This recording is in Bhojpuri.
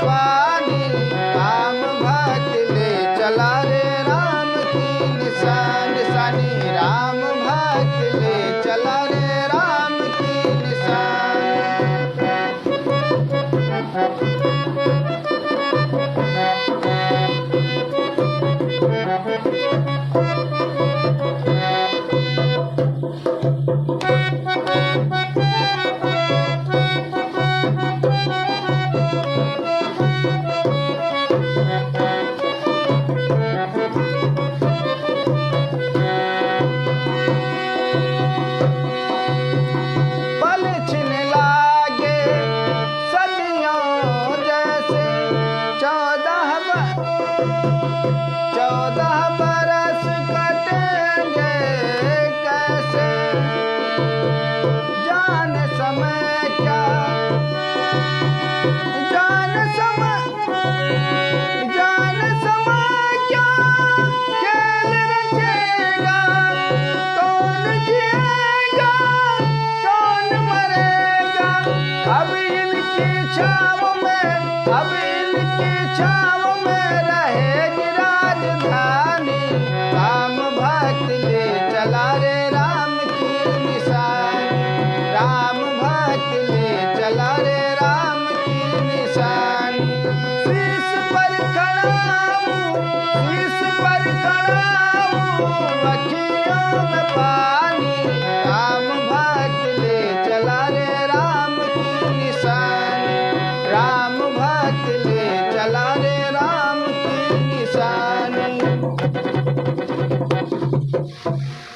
पानी, राम भक्त ले चला रे राम की निशानी, राम भक्त ले चला रे राम की निशानी। पल छिन लागे सदियों जैसे, 14 बरस कटेंगे कैसे, जान समय क्या, जान समय क्या खेल रचेगा, कौन जिएगा कौन मरेगा। अब इनकी छाव में रहेगी राजधानी।